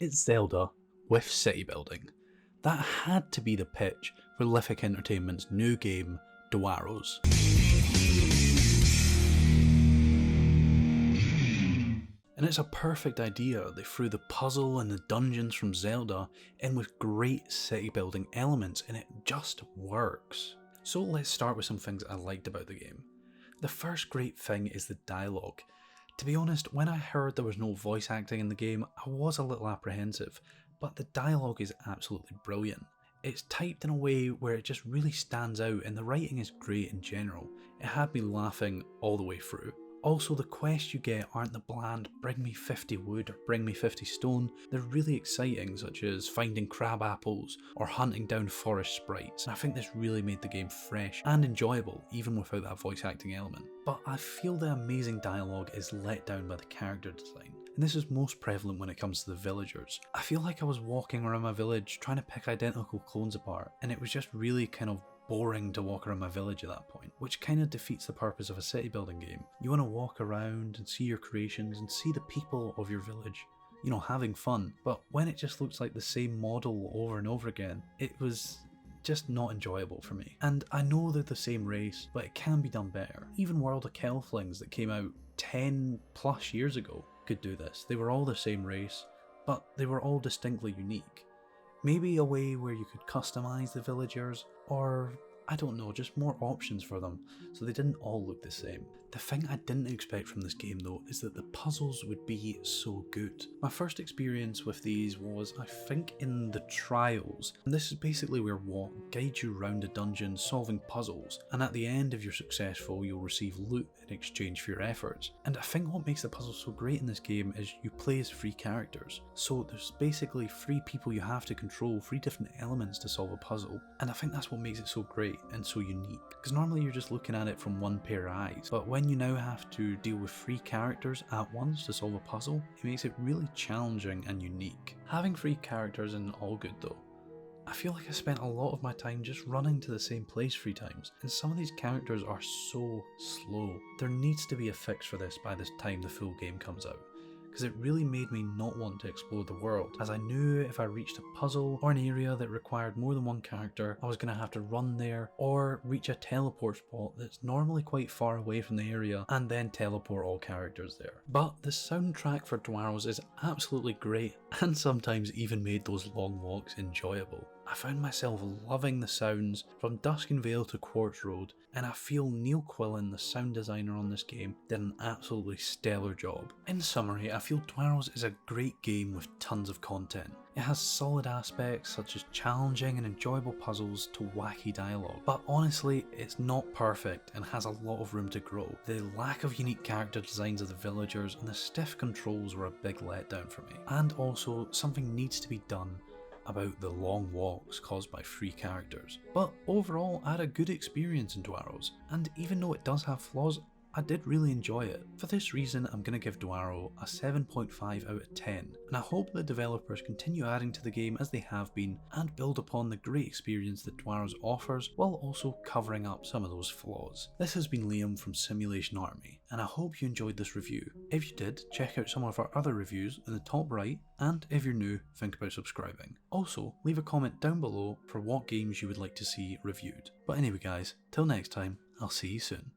It's Zelda with city building. That had to be the pitch for Lithic Entertainment's new game, Dwarrows. And it's a perfect idea. They threw the puzzle and the dungeons from Zelda in with great city building elements, and it just works. So let's start with some things I liked about the game. The first great thing is the dialogue. To be honest, when I heard there was no voice acting in the game, I was a little apprehensive, but the dialogue is absolutely brilliant. It's typed in a way where it just really stands out, and the writing is great in general. It had me laughing all the way through. Also, the quests you get aren't the bland bring me 50 wood or bring me 50 stone, they're really exciting, such as finding crab apples or hunting down forest sprites, and I think this really made the game fresh and enjoyable even without that voice acting element. But I feel the amazing dialogue is let down by the character design, and this is most prevalent when it comes to the villagers. I feel like I was walking around my village trying to pick identical clones apart, and it was just really kind of boring to walk around my village at that point, which kind of defeats the purpose of a city building game. You want to walk around and see your creations and see the people of your village, you know, having fun, but when it just looks like the same model over and over again, it was just not enjoyable for me. And I know they're the same race, but it can be done better. Even World of Kelflings that came out 10 plus years ago could do this. They were all the same race, but they were all distinctly unique. Maybe a way where you could customize the villagers, or I don't know, just more options for them so they didn't all look the same. The thing I didn't expect from this game though is that the puzzles would be so good. My first experience with these was, I think, in the trials, and this is basically where what guides you around a dungeon solving puzzles, and at the end if you're successful you'll receive loot in exchange for your efforts. And I think what makes the puzzles so great in this game is you play as 3 characters, so there's basically 3 people you have to control, 3 different elements to solve a puzzle, and I think that's what makes it so great and so unique, because normally you're just looking at it from one pair of eyes, but when you now have to deal with 3 characters at once to solve a puzzle, it makes it really challenging and unique. Having 3 characters isn't all good though. I feel like I spent a lot of my time just running to the same place 3 times, and some of these characters are so slow. There needs to be a fix for this by the time the full game comes out, because it really made me not want to explore the world, as I knew if I reached a puzzle or an area that required more than one character, I was going to have to run there or reach a teleport spot that's normally quite far away from the area and then teleport all characters there. But the soundtrack for Dwarrows is absolutely great, and sometimes even made those long walks enjoyable. I found myself loving the sounds from Duskin Vale to Quartz Road, and I feel Neil Quillen, the sound designer on this game, did an absolutely stellar job. In summary, I feel Dwarrows is a great game with tons of content. It has solid aspects such as challenging and enjoyable puzzles to wacky dialogue, but honestly it's not perfect and has a lot of room to grow. The lack of unique character designs of the villagers and the stiff controls were a big letdown for me, and also something needs to be done about the long walks caused by 3 characters. But overall I had a good experience in Dwarrows, and even though it does have flaws, I did really enjoy it. For this reason I'm going to give Dwarrow a 7.5 out of 10, and I hope the developers continue adding to the game as they have been and build upon the great experience that Dwarrows offers while also covering up some of those flaws. This has been Liam from Simulation Army, and I hope you enjoyed this review. If you did, check out some of our other reviews in the top right, and if you're new, think about subscribing. Also, leave a comment down below for what games you would like to see reviewed. But anyway guys, till next time, I'll see you soon.